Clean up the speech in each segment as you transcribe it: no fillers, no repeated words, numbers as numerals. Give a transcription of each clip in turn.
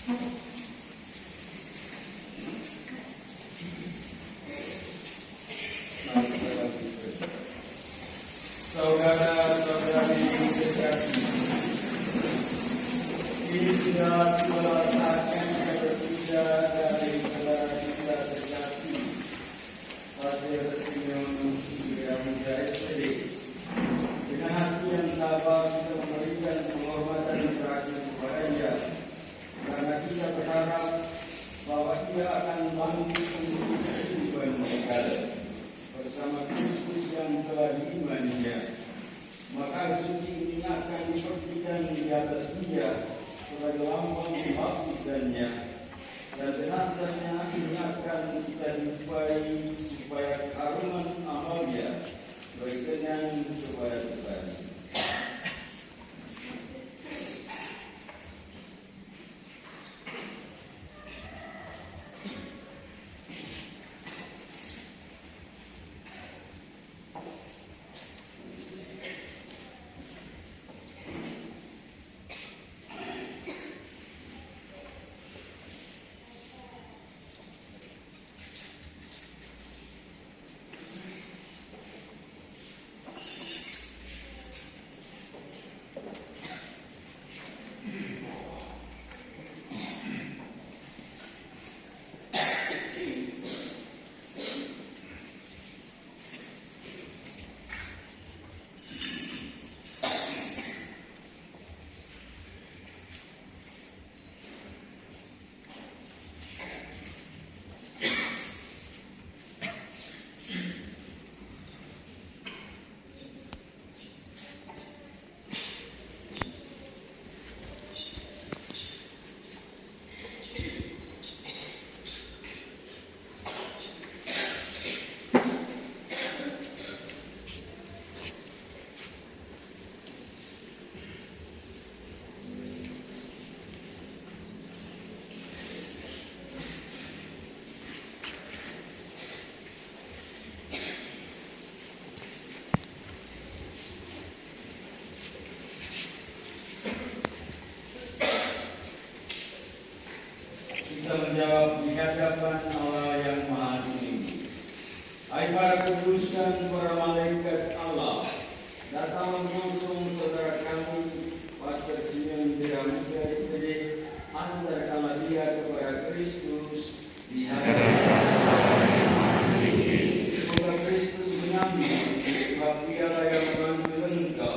Saudara-saudari yang terkasih, ini sudah dua saatnya kita berpisah dari saudara kita terkasih Fadil Simeon Gereja SPD. Dengan hati yang sabar kita memberikan penghormatan yang terakhir kepadanya, karena kita berharap bahwa ia akan bangkit untuk kehidupan kekal bersama Kristus yang telah diimaninya. Maka suci ini akan dipercikan di atas dia sebagai lambang baptisannya, dan jenazahnya ini akan kita jumpai supaya keharuman amalnya berkenan kepada Tuhan. Kita menjawab di hadapan Allah yang Maha Tinggi. Hai para kudus dan para malaikat Allah, datang menyongsong saudara kami Pastor Simeon Gereja SPD antar kala dia kepada Kristus di hadapan Allah yang Maha Tinggi. Semoga Kristus mengambil sebab dialah yang mengambil engkau.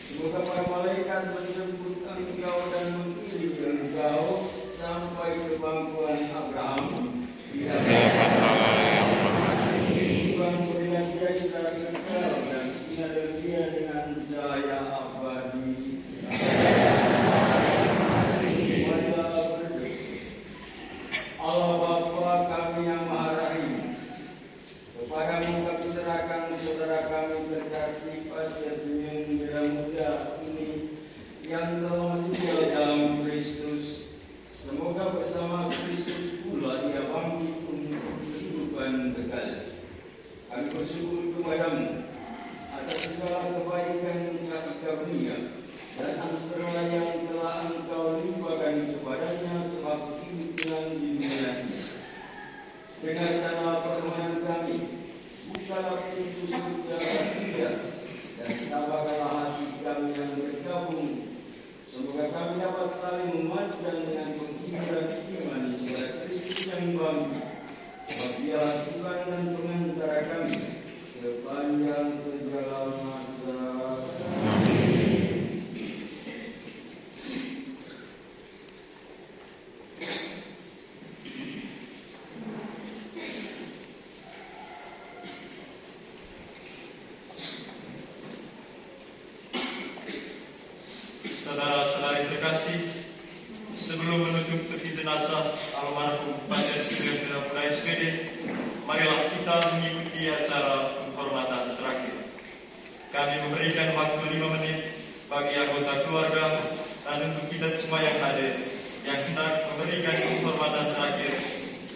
Semoga para malaikat menjemput engkau dan mengiring engkau sampai ke bangkuan Abraham di hadapan Allah yang Maha Tinggi. Tuhan berikan dia secara kekal dan sinarkan dia dengan cahaya abadi. Allah Bapa kami yang Maha Rahim, kepadamu kami serahkan saudara kami terkasih Pastor Simeon Gereja ini yang telah meninggal dalam Kristus. Semoga bersama Kristus pula ia bangkit untuk kehidupan kekal. Kami bersyukur kepadamu atas segala kebaikan kasih karunia dan anugerah yang telah engkau limpahkan kepadanya sebab kehidupan di dunia ini. Dengarkanlah permohonan kami, bukalah pintu surga kita, dan tabahkanlah hati kami yang bergabung. Semoga kami dapat saling memajukan dengan penghiburan iman kepada Kristus yang bangkit, sebab dialah Tuhan dan pengantara kami sepanjang segala masa. Amin. Saudara-saudari terkasih, sebelum menutup peti jenazah almarhum Pastor Simeon Gereja SPD, marilah kita mengikuti acara penghormatan terakhir. Kami memberikan waktu 5 menit bagi anggota keluarga dan untuk kita semua yang hadir, yang hendak memberikan penghormatan terakhir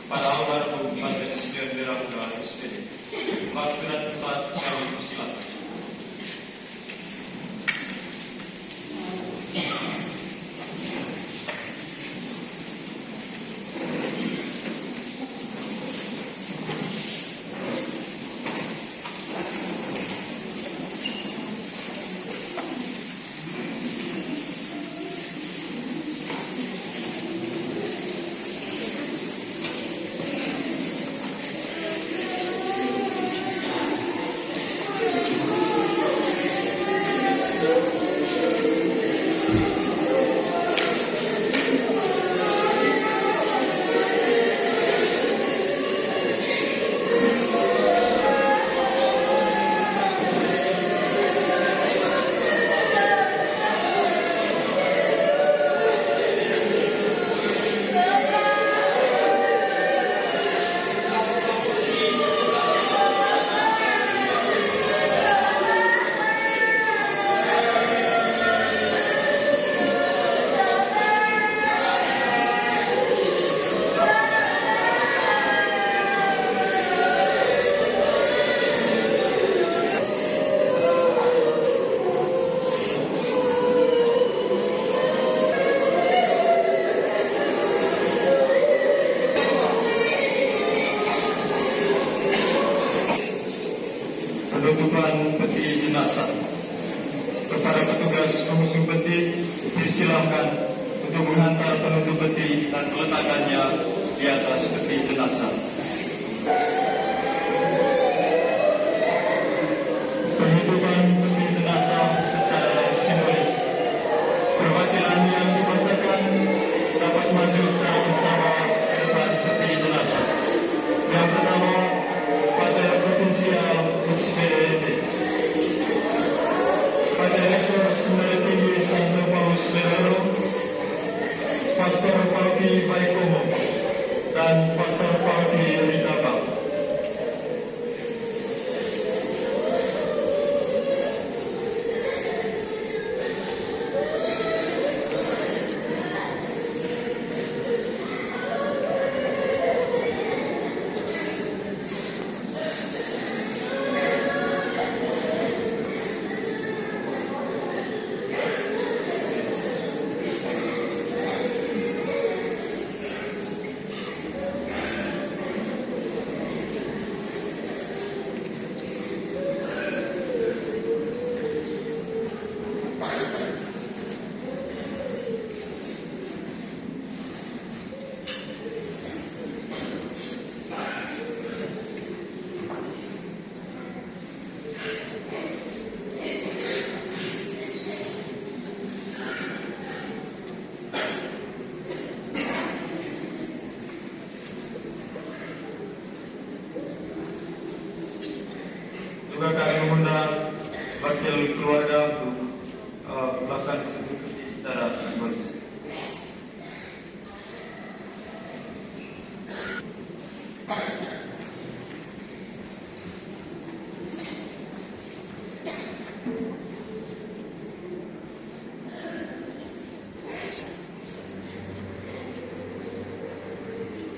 kepada almarhum Pastor Simeon Gereja SPD. Waktu dan tempat kami persilakan. peti dan meletakkannya di atas peti jenazah. Penutupan peti jenazah secara simbolis. Perwakilan yang dibacakan dapat maju secara bersama ke depan peti jenazah. Yang pertama, Pater Provinsial SPDT, Pater Rektor Seminari Tinggi Santo Paulus Lelero, Pastor Paroki Baikomo, dan Pastor Paroki Ridabal. Juga kami mengundang wakil keluarga untuk melakukan peti secara simbolis.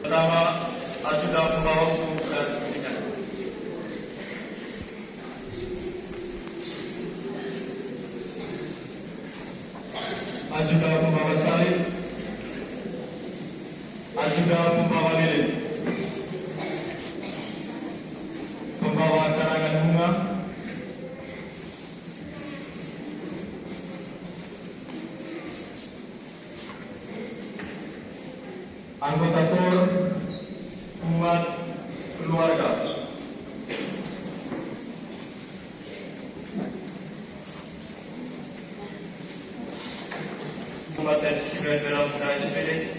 Pertama, ajudan pembawa hukum dan pendidikan. Ajudan pembawa salib, ajudan pembawa lilin, pembawa karangan bunga, anggota KOR, umat keluarga, umat dan siswa dalam SPD,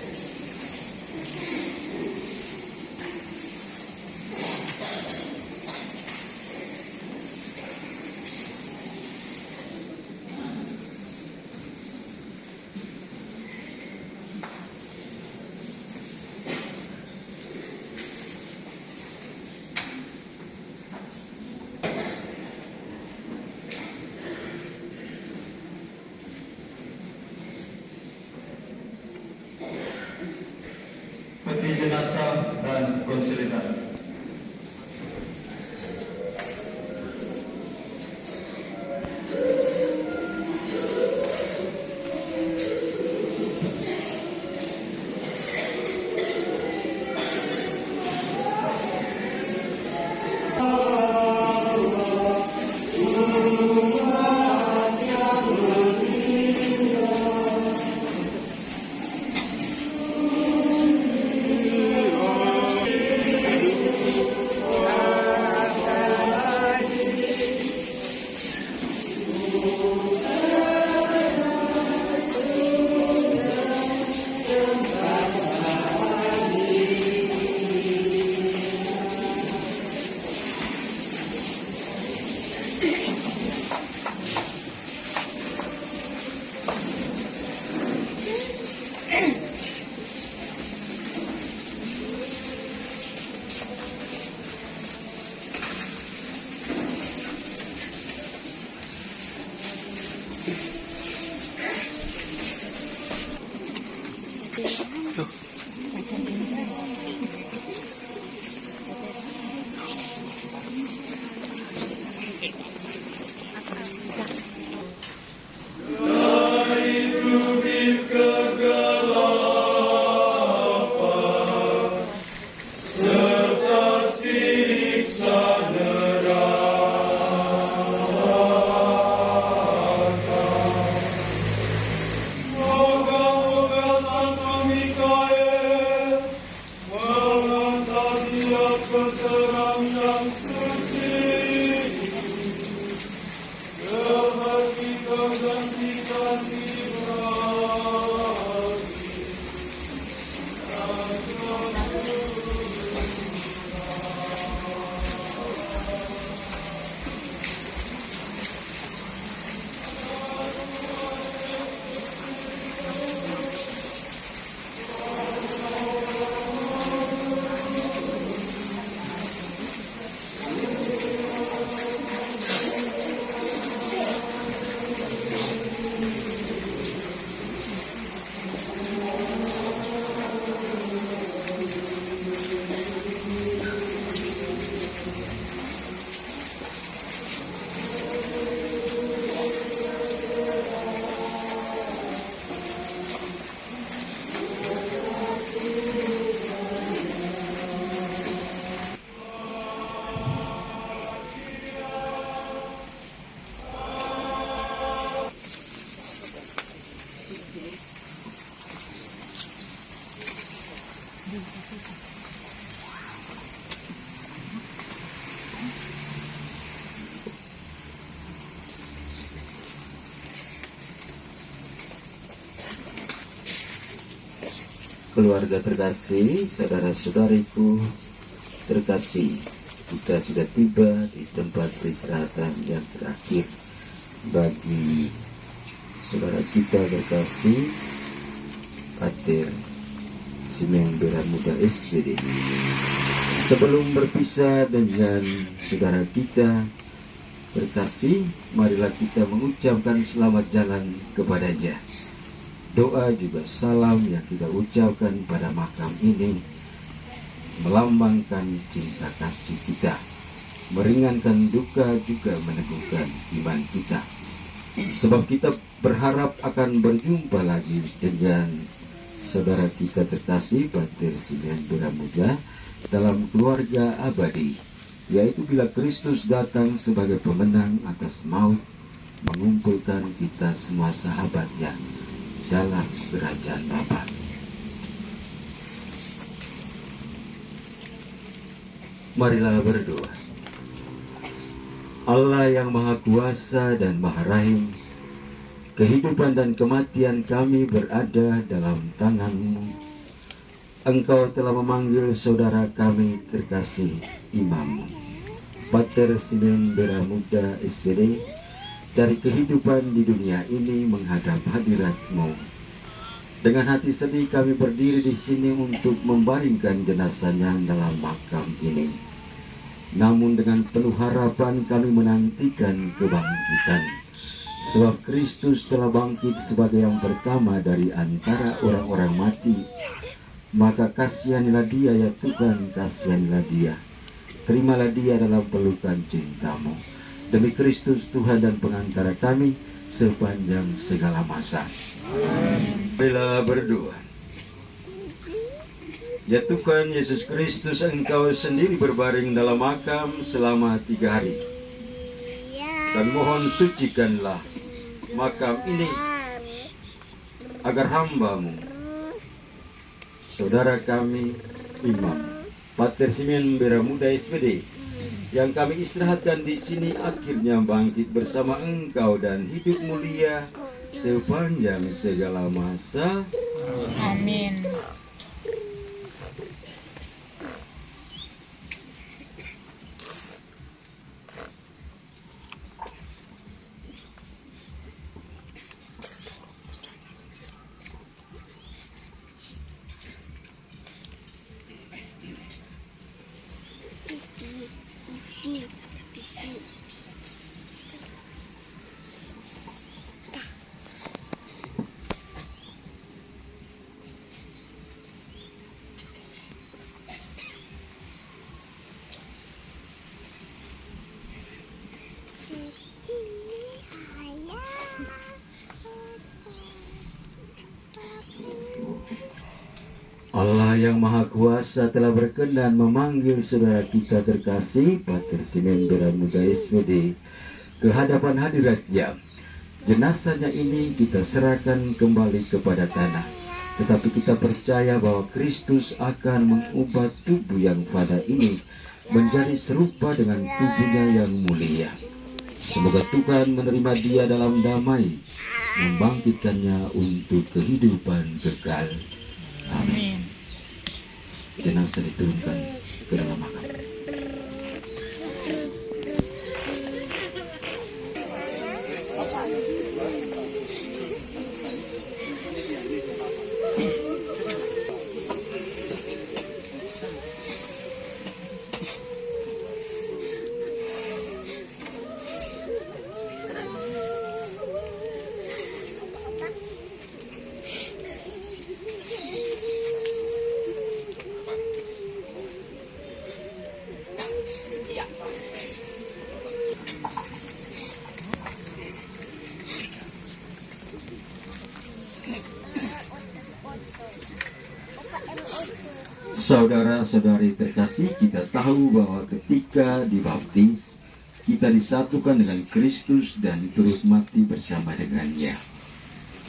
peti jenazah dan konsiliter. Moga-moga Sang Pemikul Keluarga terkasih, saudara-saudariku terkasih, kita sudah tiba di tempat peristirahatan yang terakhir bagi saudara kita terkasih Pater Simeon Beramuda SPD. Sebelum berpisah dengan saudara kita terkasih, marilah kita mengucapkan selamat jalan kepadanya. Doa juga salam yang kita ucapkan pada makam ini melambangkan cinta kasih kita, meringankan duka, juga meneguhkan iman kita. Sebab kita berharap akan berjumpa lagi dengan saudara kita terkasih Pater Simeon Beramuda dalam keluarga abadi, yaitu bila Kristus datang sebagai pemenang atas maut, mengumpulkan kita semua sahabatnya dalam kerajaan Bapa. Marilah berdoa. Allah yang Maha Kuasa dan Maha Rahim, kehidupan dan kematian kami berada dalam tangan-Mu. Engkau telah memanggil saudara kami terkasih Imam Pater Simeon Beramuda SPD dari kehidupan di dunia ini menghadap hadirat-Mu. Dengan hati sedih kami berdiri di sini untuk membaringkan jenazahnya dalam makam ini. Namun dengan penuh harapan kami menantikan kebangkitan. Sebab Kristus telah bangkit sebagai yang pertama dari antara orang-orang mati. Maka kasihanilah dia ya Tuhan, kasihanilah dia. Terimalah dia dalam pelukan cinta-Mu. Demi Kristus Tuhan dan pengantara kami sepanjang segala masa. Bila berdoa. Ya Tuhan Yesus Kristus, Engkau sendiri berbaring dalam makam selama 3 hari. Dan mohon sucikanlah makam ini agar hamba-Mu, saudara kami Imam Pater Simeon Beramuda SPD, yang kami istirahatkan di sini akhirnya bangkit bersama Engkau dan hidup mulia sepanjang segala masa. Amin. Allah yang Maha Kuasa telah berkenan memanggil saudara kita terkasih Pater Simeon Beramuda SPD ke hadapan hadirat-Nya. Jenazahnya ini kita serahkan kembali kepada tanah, tetapi kita percaya bahwa Kristus akan mengubah tubuh yang fana ini menjadi serupa dengan tubuhnya yang mulia. Semoga Tuhan menerima dia dalam damai, membangkitkannya untuk kehidupan kekal. Amin. Jenazah diturunkan ke dalam makam. Saudara-saudari terkasih, kita tahu bahwa ketika dibaptis, kita disatukan dengan Kristus dan turut mati bersama dengannya.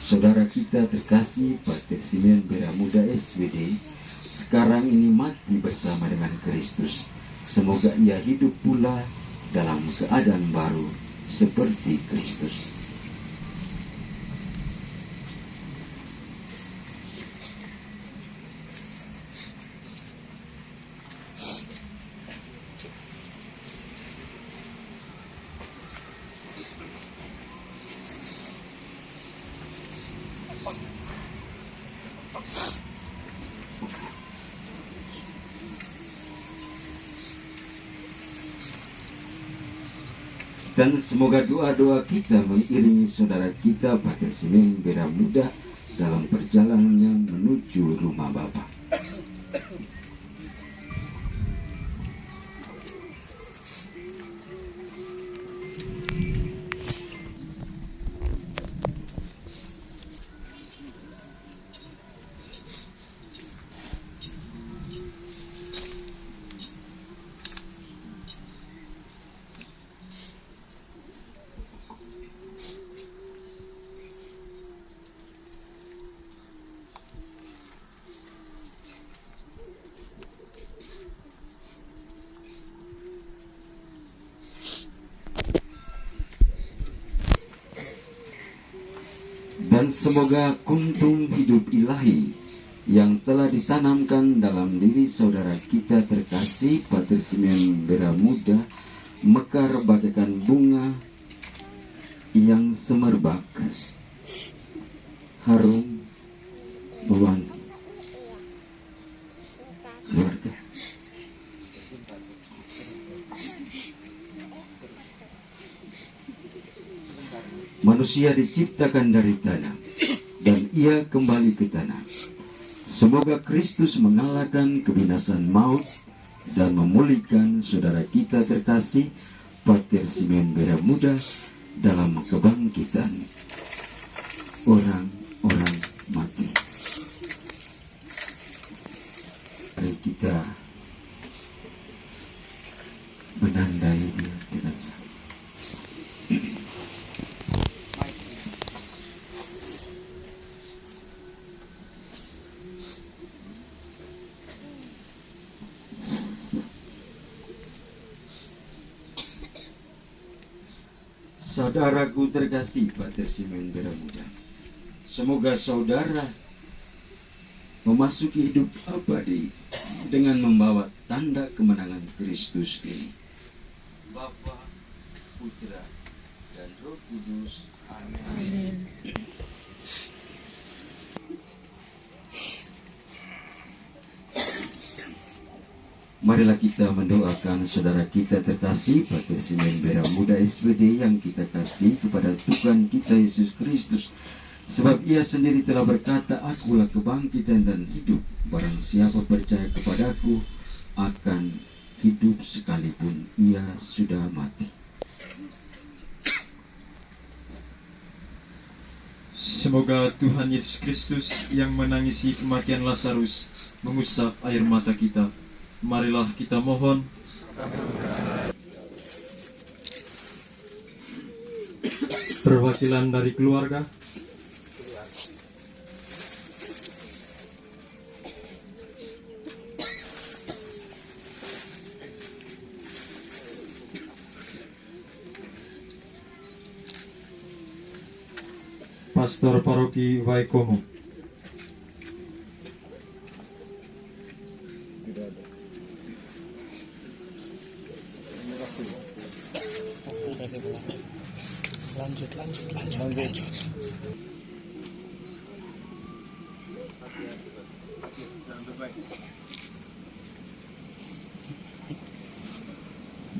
saudara kita terkasih Pater Simeon Beramuda SWD sekarang ini mati bersama dengan Kristus. Semoga ia hidup pula dalam keadaan baru seperti Kristus. Dan semoga doa-doa kita mengiringi saudara kita Pater Simeon Beramuda dalam perjalanannya menuju rumah Bapa. Dan semoga kuntum hidup ilahi yang telah ditanamkan dalam diri saudara kita terkasih Pater Simeon Beramuda mekar bagaikan bunga yang semerbak, harum, mewangi keluarga. Manusia diciptakan dari tanah dan ia kembali ke tanah. Semoga Kristus mengalahkan kebinasan maut dan memulihkan saudara kita terkasih Pater Simeon Beramuda dalam kebangkitan orang-orang mati. Mari kita menandai dia dengan sama. Saudaraku terkasih Pater Simeon Beramuda, semoga saudara memasuki hidup abadi dengan membawa tanda kemenangan Kristus ini. Bapa, Putra, dan Roh Kudus. Amin. Marilah kita mendoakan saudara kita terkasih Pater Simeon Beramuda SWD yang kita kasih kepada Tuhan kita Yesus Kristus. Sebab ia sendiri telah berkata, akulah kebangkitan dan hidup. Barang siapa percaya kepadaku akan hidup sekalipun ia sudah mati. Semoga Tuhan Yesus Kristus yang menangisi kematian Lazarus mengusap air mata kita. Marilah kita mohon. Perwakilan dari keluarga. Pastor Paroki Waikomo. Lanjut.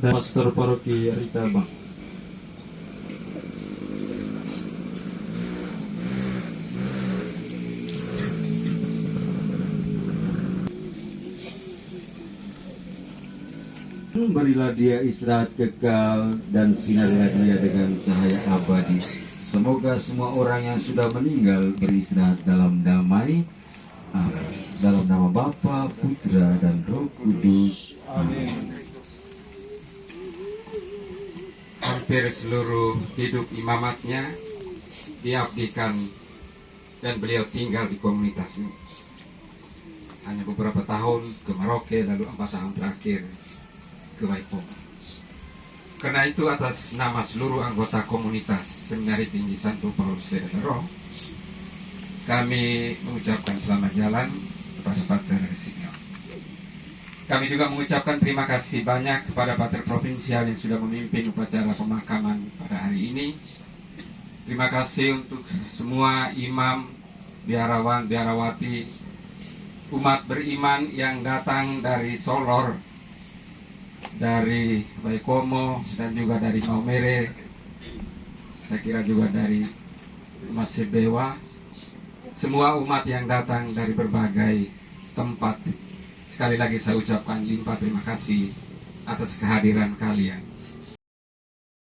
Dan Pastor Paroki Rita Bang. Berilah dia istirahat kekal dan sinarilah dia dengan cahaya abadi. Semoga semua orang yang sudah meninggal beristirahat dalam damai. Amin. Dalam nama Bapa, Putra, dan Roh Kudus. Amin. Hampir seluruh hidup imamatnya diabdikan dan beliau tinggal di komunitas ini. Hanya beberapa tahun ke Merauke, lalu 4 tahun terakhir ke Waipoma. Karena itu atas nama seluruh anggota komunitas Seminari Tinggi Santo Paulus Legataro, kami mengucapkan selamat jalan kepada Pater Simeon. Kami juga mengucapkan terima kasih banyak kepada Pater Provinsial yang sudah memimpin upacara pemakaman pada hari ini. Terima kasih untuk semua imam, biarawan, biarawati, umat beriman yang datang dari Solor, dari Waikomo, dan juga dari Maumere. Saya kira juga dari Masebewa. Semua umat yang datang dari berbagai tempat. Sekali lagi saya ucapkan limpah terima kasih atas kehadiran kalian.